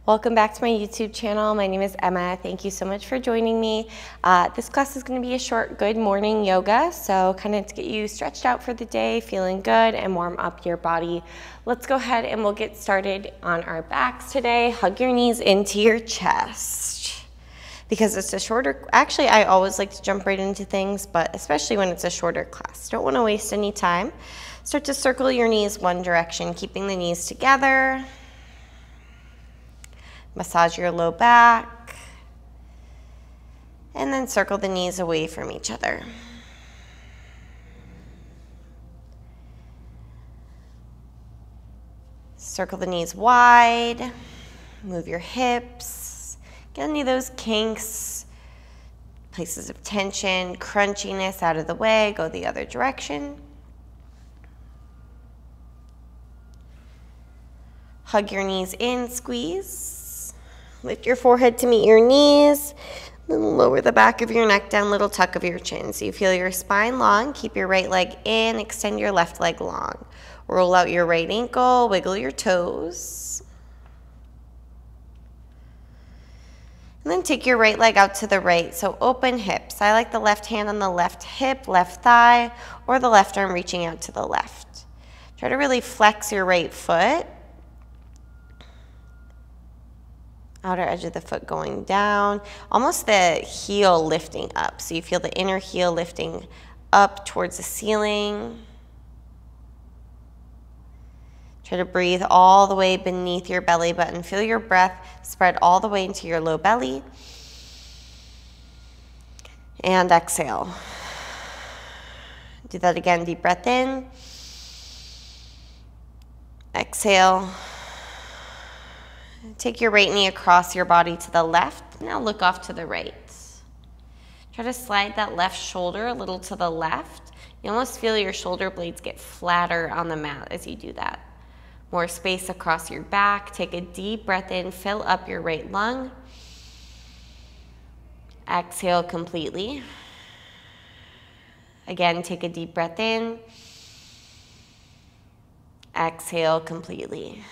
Welcome back to my YouTube channel. My name is Emma. Thank you so much for joining me. This class is going to be a short good morning yoga, so kind of to get you stretched out for the day, feeling good, and warm up your body. Let's go ahead and we'll get started on our backs today. Hug your knees into your chest. Because it's a shorter, actually I always like to jump right into things, but especially when it's a shorter class. Don't want to waste any time. Start to circle your knees one direction, keeping the knees together. Massage your low back, and then circle the knees away from each other. Circle the knees wide, move your hips, get any of those kinks, places of tension, crunchiness out of the way, go the other direction. Hug your knees in, squeeze. Lift your forehead to meet your knees. Then lower the back of your neck down, little tuck of your chin. So you feel your spine long. Keep your right leg in. Extend your left leg long. Roll out your right ankle. Wiggle your toes. And then take your right leg out to the right. So open hips. I like the left hand on the left hip, left thigh, or the left arm reaching out to the left. Try to really flex your right foot. Outer edge of the foot going down, almost the heel lifting up. So you feel the inner heel lifting up towards the ceiling. Try to breathe all the way beneath your belly button. Feel your breath spread all the way into your low belly. And exhale. Do that again, deep breath in. Exhale. Take your right knee across your body to the left. Now look off to the right. Try to slide that left shoulder a little to the left. You almost feel your shoulder blades get flatter on the mat as you do that. More space across your back. Take a deep breath in. Fill up your right lung. Exhale completely. Again, take a deep breath in. Exhale completely.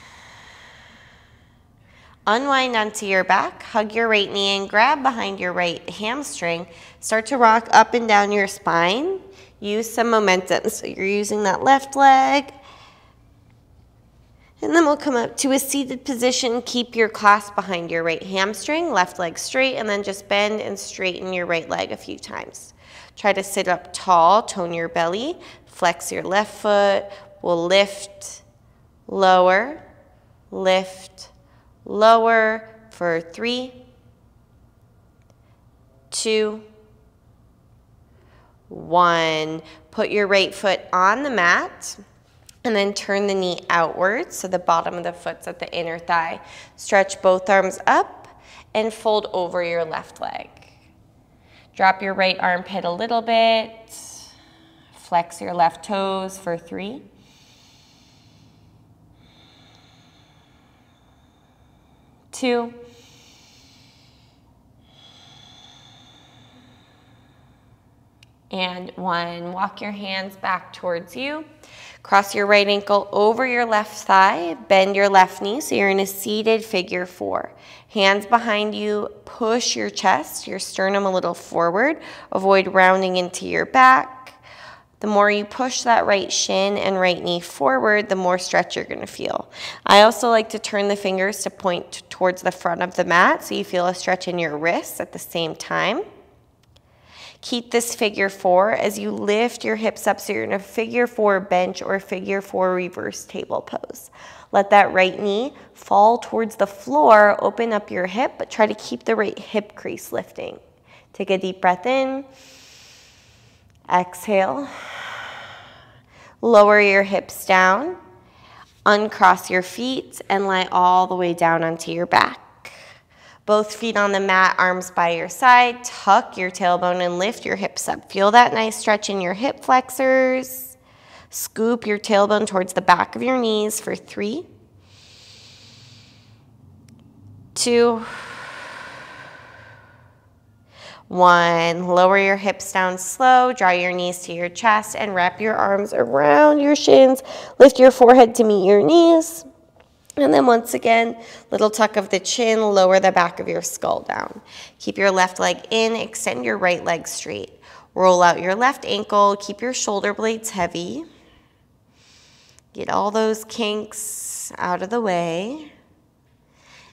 Unwind onto your back, hug your right knee and grab behind your right hamstring. Start to rock up and down your spine. Use some momentum. So you're using that left leg. And then we'll come up to a seated position. Keep your clasp behind your right hamstring, left leg straight, and then just bend and straighten your right leg a few times. Try to sit up tall, tone your belly, flex your left foot. We'll lift, lower, lift, lower for 3, 2, 1. Put your right foot on the mat and then turn the knee outwards so the bottom of the foot's at the inner thigh. Stretch both arms up and fold over your left leg. Drop your right armpit a little bit. Flex your left toes for 3, 2, 1. Walk your hands back towards you. Cross your right ankle over your left thigh. Bend your left knee so you're in a seated figure 4. Hands behind you. Push your chest, your sternum a little forward. Avoid rounding into your back. The more you push that right shin and right knee forward, the more stretch you're going to feel. I also like to turn the fingers to point towards the front of the mat so you feel a stretch in your wrists at the same time. Keep this figure 4 as you lift your hips up so you're in a figure 4 bench or figure 4 reverse table pose. Let that right knee fall towards the floor, open up your hip, but try to keep the right hip crease lifting. Take a deep breath in. Exhale. Lower your hips down. Uncross your feet and lie all the way down onto your back. Both feet on the mat, arms by your side. Tuck your tailbone and lift your hips up. Feel that nice stretch in your hip flexors. Scoop your tailbone towards the back of your knees for 3, 2, 1. Lower your hips down slow, draw your knees to your chest, and wrap your arms around your shins. Lift your forehead to meet your knees. And then once again, little tuck of the chin, lower the back of your skull down. Keep your left leg in, extend your right leg straight. Roll out your left ankle, keep your shoulder blades heavy. Get all those kinks out of the way.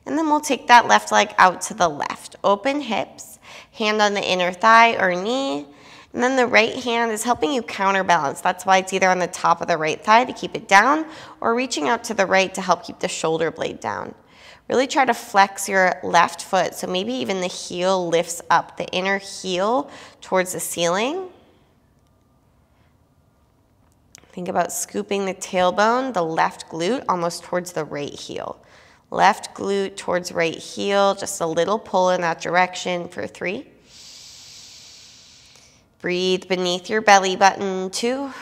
And then we'll take that left leg out to the left. Open hips, hand on the inner thigh or knee. And then the right hand is helping you counterbalance. That's why it's either on the top of the right thigh to keep it down or reaching out to the right to help keep the shoulder blade down. Really try to flex your left foot so maybe even the heel lifts up, the inner heel towards the ceiling. Think about scooping the tailbone, the left glute, almost towards the right heel. Left glute towards right heel, just a little pull in that direction for 3. Breathe beneath your belly button, 2.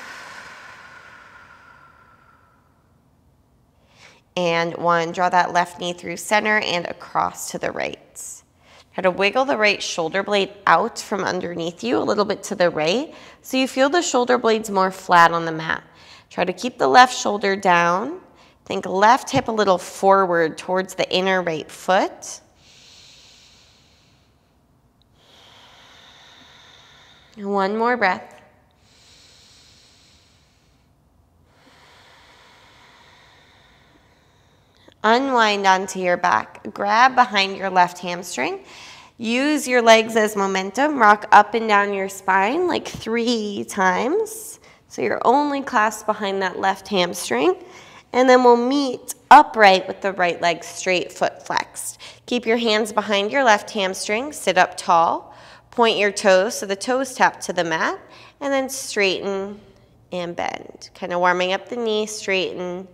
And 1, draw that left knee through center and across to the right. Try to wiggle the right shoulder blade out from underneath you a little bit to the right so you feel the shoulder blades more flat on the mat. Try to keep the left shoulder down. Think left hip a little forward towards the inner right foot. And 1 more breath. Unwind onto your back. Grab behind your left hamstring. Use your legs as momentum. Rock up and down your spine like 3 times. So you're only clasped behind that left hamstring. And then we'll meet upright with the right leg straight, foot flexed. Keep your hands behind your left hamstring. Sit up tall. Point your toes so the toes tap to the mat. And then straighten and bend. Kind of warming up the knee, straighten,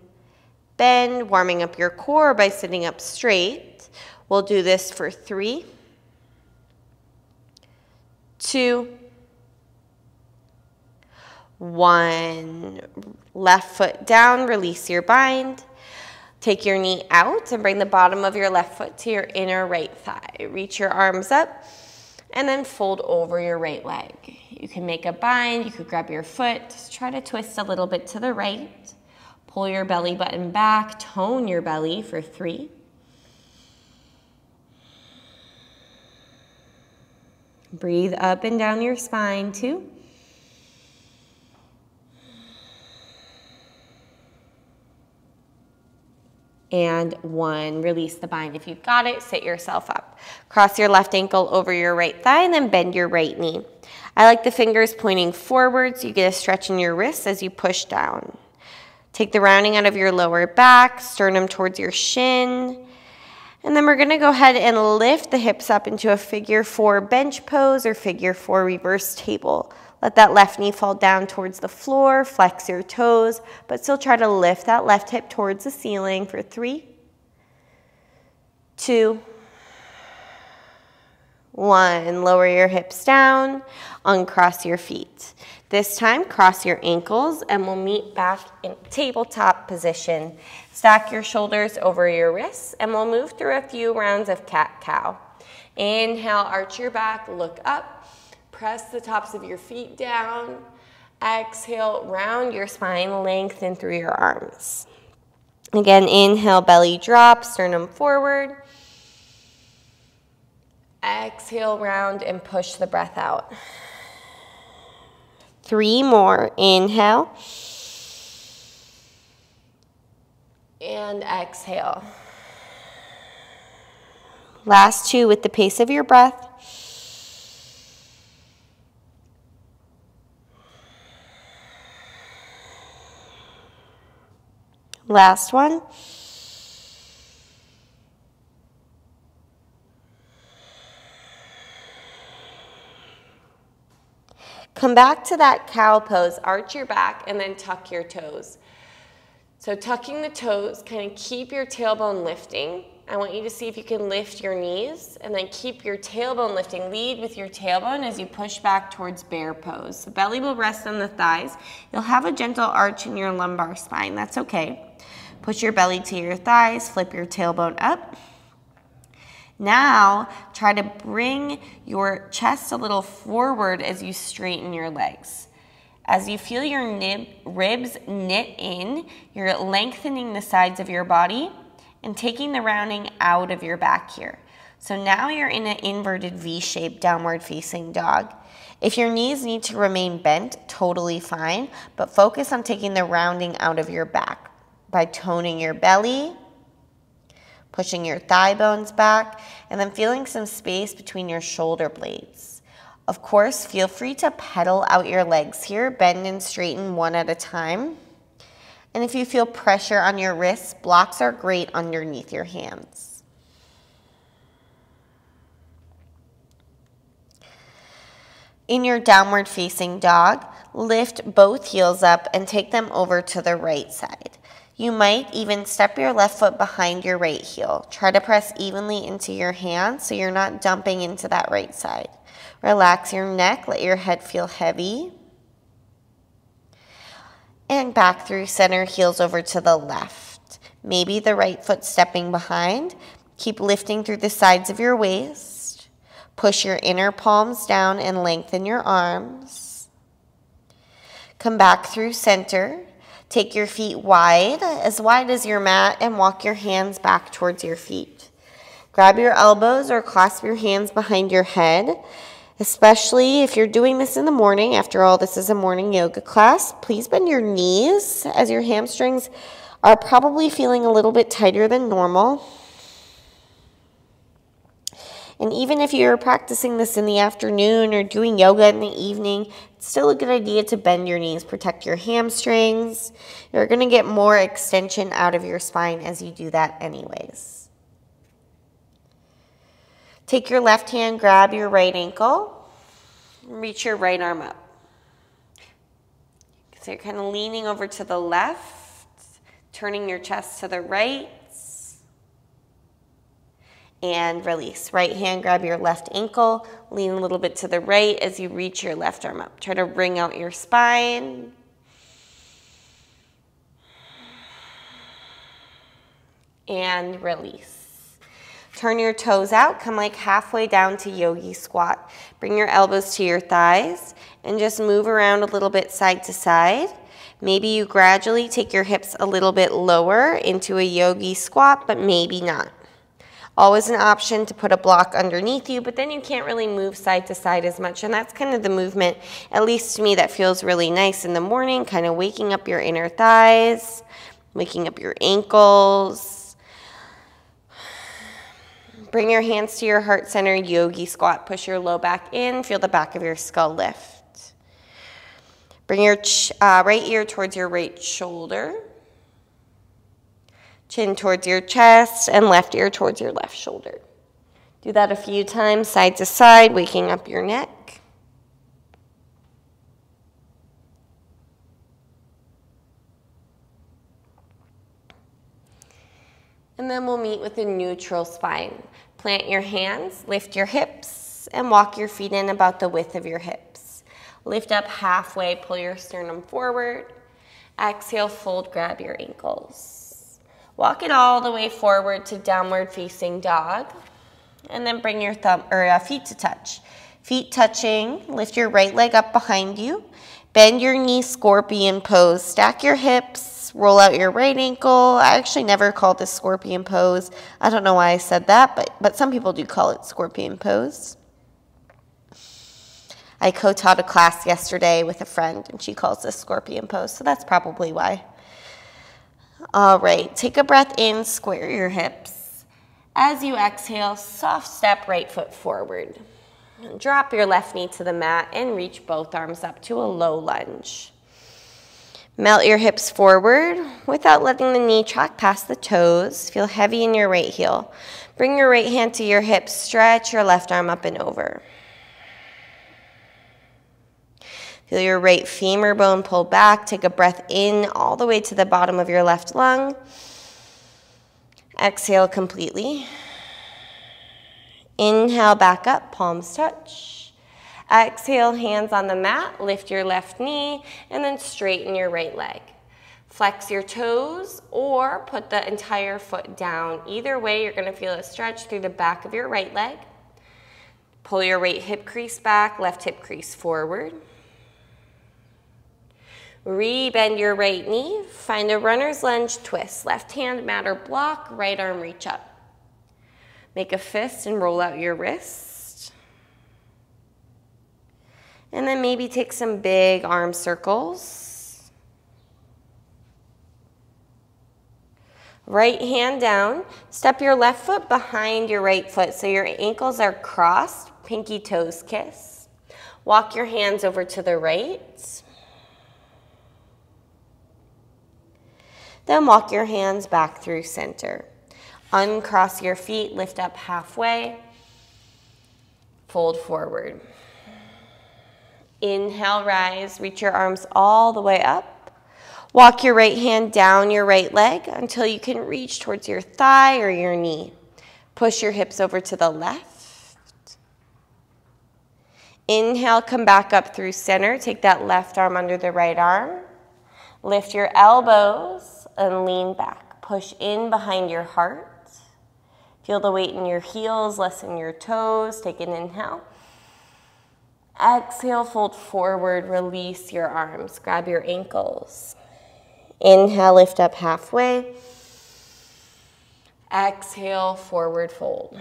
bend, warming up your core by sitting up straight. We'll do this for 3, 2, 1. Left foot down, release your bind. Take your knee out and bring the bottom of your left foot to your inner right thigh. Reach your arms up and then fold over your right leg. You can make a bind, you could grab your foot, just try to twist a little bit to the right. Pull your belly button back, tone your belly for 3. Breathe up and down your spine, 2. And 1, release the bind. If you've got it, sit yourself up. Cross your left ankle over your right thigh and then bend your right knee. I like the fingers pointing forward so you get a stretch in your wrists as you push down. Take the rounding out of your lower back, sternum towards your shin. And then we're gonna go ahead and lift the hips up into a figure 4 bench pose or figure 4 reverse table. Let that left knee fall down towards the floor, flex your toes, but still try to lift that left hip towards the ceiling for 3, 2, 1. Lower your hips down, uncross your feet. This time, cross your ankles and we'll meet back in tabletop position. Stack your shoulders over your wrists and we'll move through a few rounds of cat-cow. Inhale, arch your back, look up. Press the tops of your feet down. Exhale, round your spine, lengthen through your arms. Again, inhale, belly drop, sternum forward. Exhale, round and push the breath out. 3 more. Inhale. And exhale. Last 2 with the pace of your breath. Last one. Come back to that cow pose, arch your back, and then tuck your toes. So tucking the toes, kind of keep your tailbone lifting. I want you to see if you can lift your knees, and then keep your tailbone lifting. Lead with your tailbone as you push back towards bear pose. The belly will rest on the thighs. You'll have a gentle arch in your lumbar spine. That's okay. Push your belly to your thighs, flip your tailbone up. Now, try to bring your chest a little forward as you straighten your legs. As you feel your ribs knit in, you're lengthening the sides of your body. and taking the rounding out of your back here. So now you're in an inverted V-shaped downward facing dog. If your knees need to remain bent, totally fine, but focus on taking the rounding out of your back by toning your belly, pushing your thigh bones back, and then feeling some space between your shoulder blades. Of course, feel free to pedal out your legs here, bend and straighten one at a time. And if you feel pressure on your wrists, blocks are great underneath your hands. In your downward facing dog, lift both heels up and take them over to the right side. You might even step your left foot behind your right heel. Try to press evenly into your hands so you're not dumping into that right side. Relax your neck, let your head feel heavy. And back through center, heels over to the left. Maybe the right foot stepping behind. Keep lifting through the sides of your waist. Push your inner palms down and lengthen your arms. Come back through center. Take your feet wide as your mat, and walk your hands back towards your feet. Grab your elbows or clasp your hands behind your head. Especially if you're doing this in the morning. After all, this is a morning yoga class. Please bend your knees as your hamstrings are probably feeling a little bit tighter than normal. And even if you're practicing this in the afternoon or doing yoga in the evening, it's still a good idea to bend your knees, protect your hamstrings. You're going to get more extension out of your spine as you do that anyways. Take your left hand, grab your right ankle, and reach your right arm up. So you're kind of leaning over to the left, turning your chest to the right, and release. Right hand, grab your left ankle, lean a little bit to the right as you reach your left arm up. Try to wring out your spine. And release. Turn your toes out, come like halfway down to yogi squat. Bring your elbows to your thighs and just move around a little bit side to side. Maybe you gradually take your hips a little bit lower into a yogi squat, but maybe not. Always an option to put a block underneath you, but then you can't really move side to side as much, and that's kind of the movement, at least to me, that feels really nice in the morning, kind of waking up your inner thighs, waking up your ankles. Bring your hands to your heart center, yogi squat. Push your low back in, feel the back of your skull lift. Bring your right ear towards your right shoulder. Chin towards your chest and left ear towards your left shoulder. Do that a few times, side to side, waking up your neck. And then we'll meet with a neutral spine. Plant your hands, lift your hips, and walk your feet in about the width of your hips. Lift up halfway, pull your sternum forward. Exhale, fold, grab your ankles. Walk it all the way forward to downward facing dog. And then bring your feet to touch. Feet touching, lift your right leg up behind you. Bend your knee, scorpion pose. Stack your hips, roll out your right ankle. I actually never called this scorpion pose. I don't know why I said that, but some people do call it scorpion pose. I co-taught a class yesterday with a friend, and she calls this scorpion pose, so that's probably why. All right, take a breath in, square your hips. As you exhale, soft step right foot forward. Drop your left knee to the mat and reach both arms up to a low lunge. Melt your hips forward without letting the knee track past the toes. Feel heavy in your right heel. Bring your right hand to your hips. Stretch your left arm up and over. Feel your right femur bone pull back. Take a breath in all the way to the bottom of your left lung. Exhale completely. Inhale back up, palms touch. Exhale, hands on the mat, lift your left knee, and then straighten your right leg. Flex your toes or put the entire foot down. Either way, you're gonna feel a stretch through the back of your right leg. Pull your right hip crease back, left hip crease forward. Re-bend your right knee. Find a runner's lunge twist. Left hand mat or block, right arm reach up. Make a fist and roll out your wrist. And then maybe take some big arm circles. Right hand down. Step your left foot behind your right foot so your ankles are crossed. Pinky toes kiss. Walk your hands over to the right. Then walk your hands back through center. Uncross your feet, lift up halfway. Fold forward. Inhale, rise, reach your arms all the way up. Walk your right hand down your right leg until you can reach towards your thigh or your knee. Push your hips over to the left. Inhale, come back up through center. Take that left arm under the right arm. Lift your elbows and lean back. Push in behind your heart. Feel the weight in your heels, lessen your toes. Take an inhale. Exhale, fold forward, release your arms. Grab your ankles. Inhale, lift up halfway. Exhale, forward fold.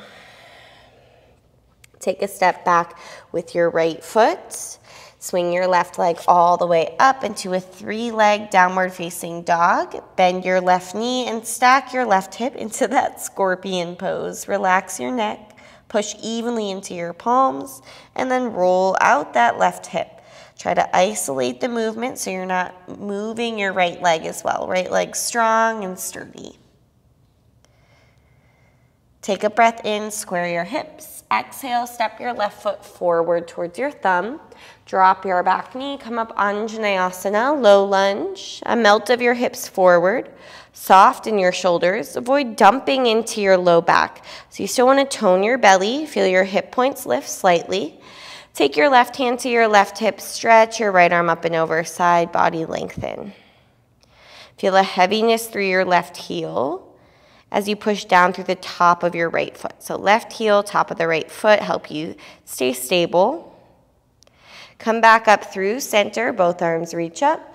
Take a step back with your right foot. Swing your left leg all the way up into a 3-leg downward facing dog. Bend your left knee and stack your left hip into that scorpion pose. Relax your neck, push evenly into your palms, and then roll out that left hip. Try to isolate the movement so you're not moving your right leg as well. Right leg strong and sturdy. Take a breath in, square your hips. Exhale, step your left foot forward towards your thumb. Drop your back knee, come up Anjaneyasana, low lunge. A melt of your hips forward. Soften your shoulders. Avoid dumping into your low back. So you still want to tone your belly. Feel your hip points lift slightly. Take your left hand to your left hip. Stretch your right arm up and over. Side body lengthen. Feel a heaviness through your left heel as you push down through the top of your right foot. So left heel, top of the right foot, help you stay stable. Come back up through center, both arms reach up.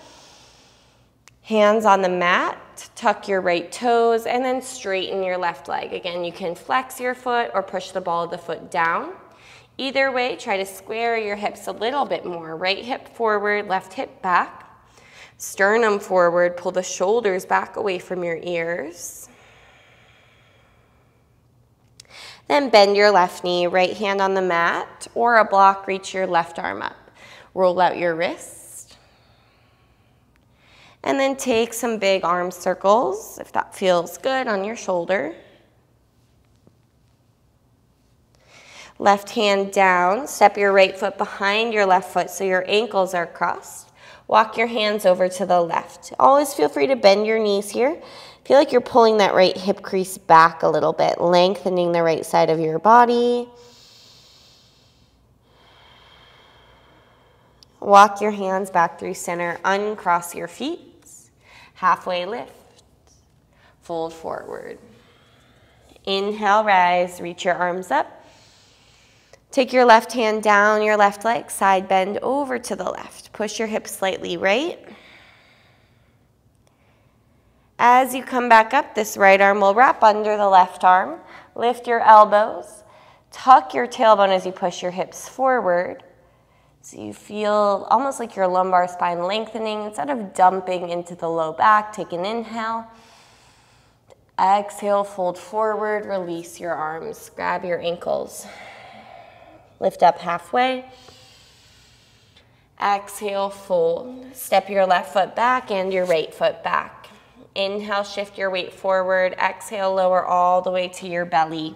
Hands on the mat, tuck your right toes, and then straighten your left leg. Again, you can flex your foot or push the ball of the foot down. Either way, try to square your hips a little bit more. Right hip forward, left hip back. Sternum forward, pull the shoulders back away from your ears. Then bend your left knee, right hand on the mat, or a block, reach your left arm up. Roll out your wrist. And then take some big arm circles, if that feels good, on your shoulder. Left hand down, step your right foot behind your left foot so your ankles are crossed. Walk your hands over to the left. Always feel free to bend your knees here. Feel like you're pulling that right hip crease back a little bit, lengthening the right side of your body. Walk your hands back through center, uncross your feet. Halfway lift, fold forward. Inhale, rise, reach your arms up. Take your left hand down your left leg, side bend over to the left. Push your hips slightly right. As you come back up, this right arm will wrap under the left arm. Lift your elbows. Tuck your tailbone as you push your hips forward. So you feel almost like your lumbar spine lengthening instead of dumping into the low back. Take an inhale. Exhale, fold forward, release your arms. Grab your ankles. Lift up halfway. Exhale, fold. Step your left foot back and your right foot back. Inhale, shift your weight forward. Exhale, lower all the way to your belly.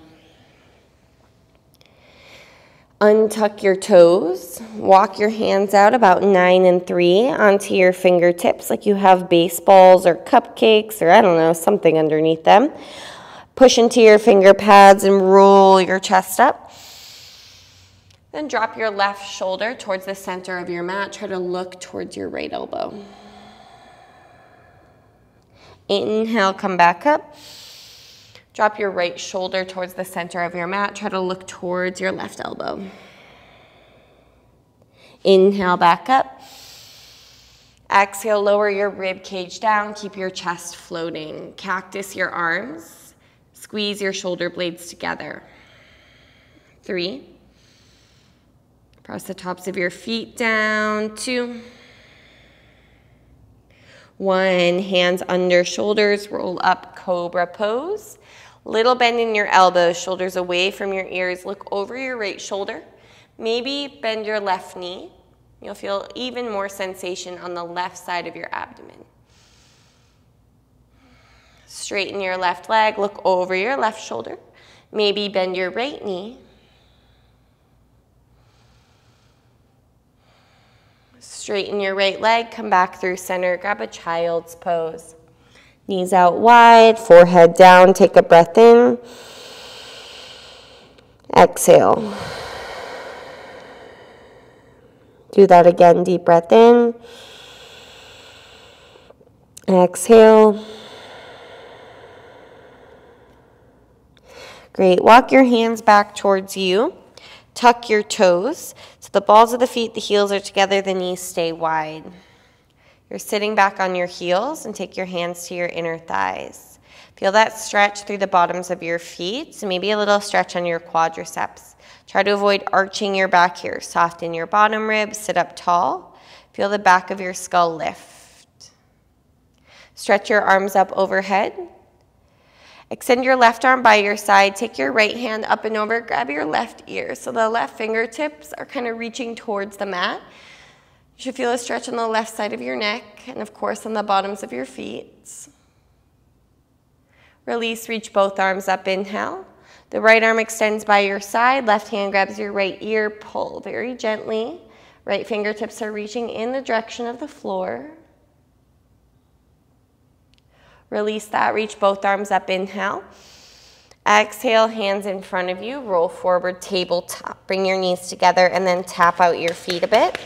Untuck your toes. Walk your hands out about 9 and 3 onto your fingertips like you have baseballs or cupcakes or I don't know, something underneath them. Push into your finger pads and roll your chest up. Then drop your left shoulder towards the center of your mat. Try to look towards your right elbow. Inhale, come back up. Drop your right shoulder towards the center of your mat. Try to look towards your left elbow. Inhale, back up. Exhale, lower your rib cage down. Keep your chest floating. Cactus your arms. Squeeze your shoulder blades together. 3. Press the tops of your feet down. 2. 1. Hands under shoulders. Roll up, cobra pose. Little bend in your elbows, shoulders away from your ears. Look over your right shoulder. Maybe bend your left knee. You'll feel even more sensation on the left side of your abdomen. Straighten your left leg, look over your left shoulder. Maybe bend your right knee. Straighten your right leg, come back through center, grab a child's pose. Knees out wide, forehead down, take a breath in. Exhale. Do that again, deep breath in. Exhale. Great, walk your hands back towards you. Tuck your toes. So the balls of the feet, the heels are together, the knees stay wide. You're sitting back on your heels and take your hands to your inner thighs. Feel that stretch through the bottoms of your feet, so maybe a little stretch on your quadriceps. Try to avoid arching your back here. Soften your bottom ribs, sit up tall. Feel the back of your skull lift. Stretch your arms up overhead. Extend your left arm by your side. Take your right hand up and over. Grab your left ear. So the left fingertips are kind of reaching towards the mat. You should feel a stretch on the left side of your neck and, of course, on the bottoms of your feet. Release, reach both arms up, inhale. The right arm extends by your side. Left hand grabs your right ear. Pull very gently. Right fingertips are reaching in the direction of the floor. Release that. Reach both arms up. Inhale. Exhale, hands in front of you. Roll forward, tabletop. Bring your knees together and then tap out your feet a bit.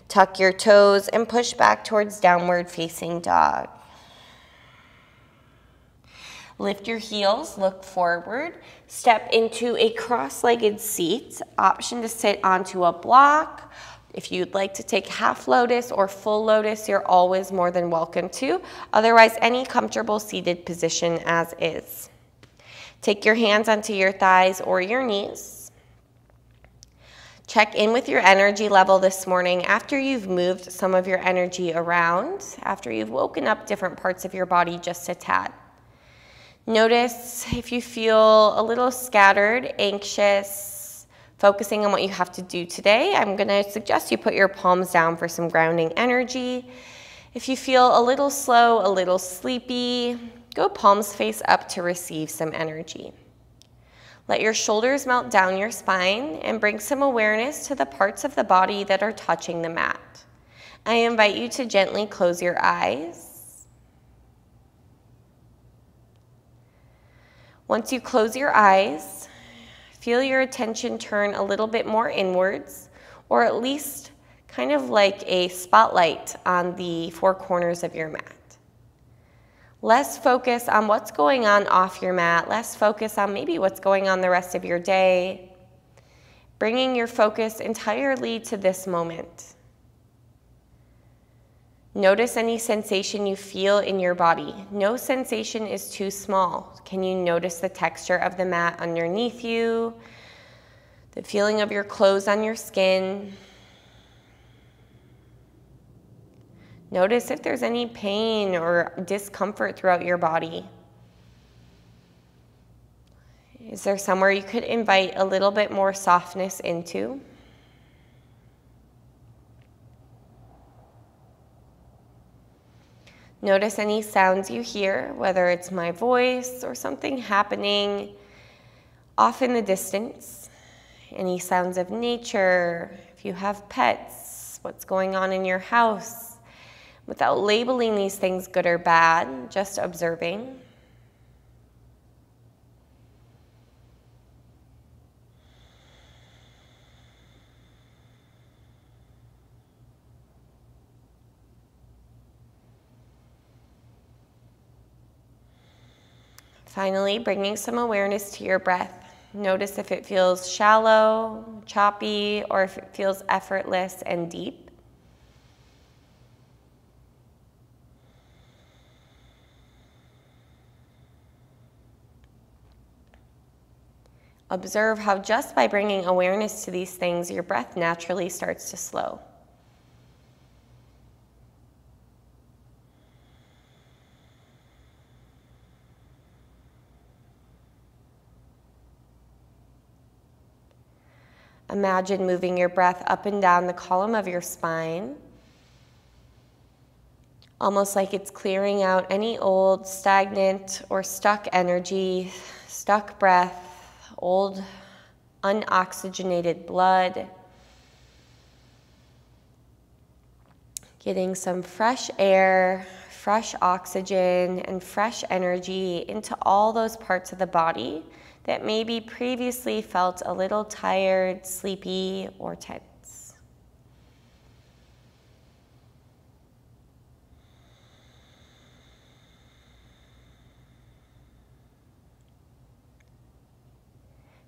Tuck your toes and push back towards downward facing dog. Lift your heels, look forward, step into a cross-legged seat. Option to sit onto a block. If you'd like to take half lotus or full lotus, you're always more than welcome to. Otherwise, any comfortable seated position as is. Take your hands onto your thighs or your knees. Check in with your energy level this morning after you've moved some of your energy around, after you've woken up different parts of your body just a tad. Notice if you feel a little scattered, anxious, focusing on what you have to do today. I'm going to suggest you put your palms down for some grounding energy. If you feel a little slow, a little sleepy, go palms face up to receive some energy. Let your shoulders melt down your spine and bring some awareness to the parts of the body that are touching the mat. I invite you to gently close your eyes. Once you close your eyes, feel your attention turn a little bit more inwards, or at least kind of like a spotlight on the four corners of your mat. Less focus on what's going on off your mat, less focus on maybe what's going on the rest of your day, bringing your focus entirely to this moment. Notice any sensation you feel in your body. No sensation is too small. Can you notice the texture of the mat underneath you? The feeling of your clothes on your skin? Notice if there's any pain or discomfort throughout your body. Is there somewhere you could invite a little bit more softness into? Notice any sounds you hear, whether it's my voice or something happening off in the distance. Any sounds of nature, if you have pets, what's going on in your house. Without labeling these things good or bad, just observing. Finally, bringing some awareness to your breath. Notice if it feels shallow, choppy, or if it feels effortless and deep. Observe how just by bringing awareness to these things, your breath naturally starts to slow. Imagine moving your breath up and down the column of your spine, almost like it's clearing out any old, stagnant, or stuck energy, stuck breath, old, unoxygenated blood. Getting some fresh air, fresh oxygen, and fresh energy into all those parts of the body that maybe previously felt a little tired, sleepy, or tense.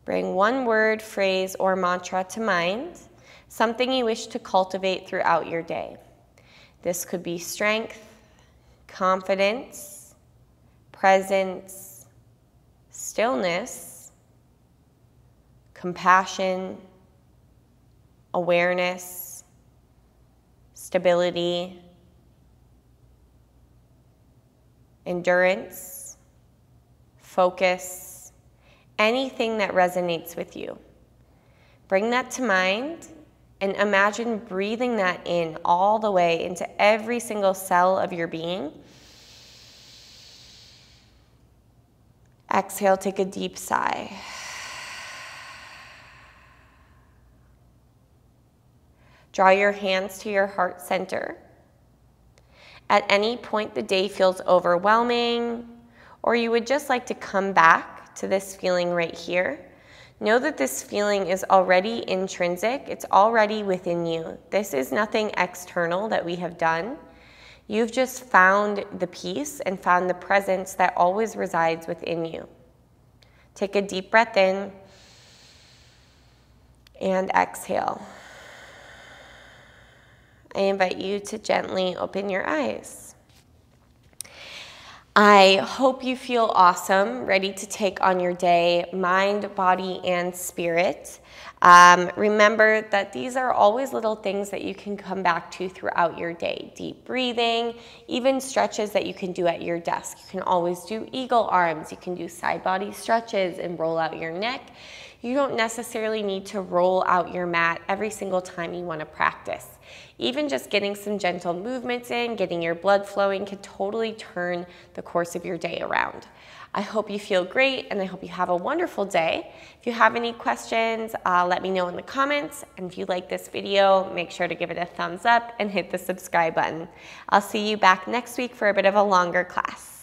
Bring one word, phrase, or mantra to mind, something you wish to cultivate throughout your day. This could be strength, confidence, presence, stillness, compassion, awareness, stability, endurance, focus, anything that resonates with you. Bring that to mind and imagine breathing that in all the way into every single cell of your being. Exhale, take a deep sigh. Draw your hands to your heart center. At any point the day feels overwhelming, or you would just like to come back to this feeling right here, know that this feeling is already intrinsic. It's already within you. This is nothing external that we have done. You've just found the peace and found the presence that always resides within you. Take a deep breath in and exhale. I invite you to gently open your eyes. I hope you feel awesome, ready to take on your day, mind, body, and spirit. Remember that these are always little things that you can come back to throughout your day. Deep breathing, even stretches that you can do at your desk. You can always do eagle arms. You can do side body stretches and roll out your neck. You don't necessarily need to roll out your mat every single time you want to practice. Even just getting some gentle movements in, getting your blood flowing can totally turn the course of your day around. I hope you feel great and I hope you have a wonderful day. If you have any questions, let me know in the comments. And if you like this video, make sure to give it a thumbs up and hit the subscribe button. I'll see you back next week for a bit of a longer class.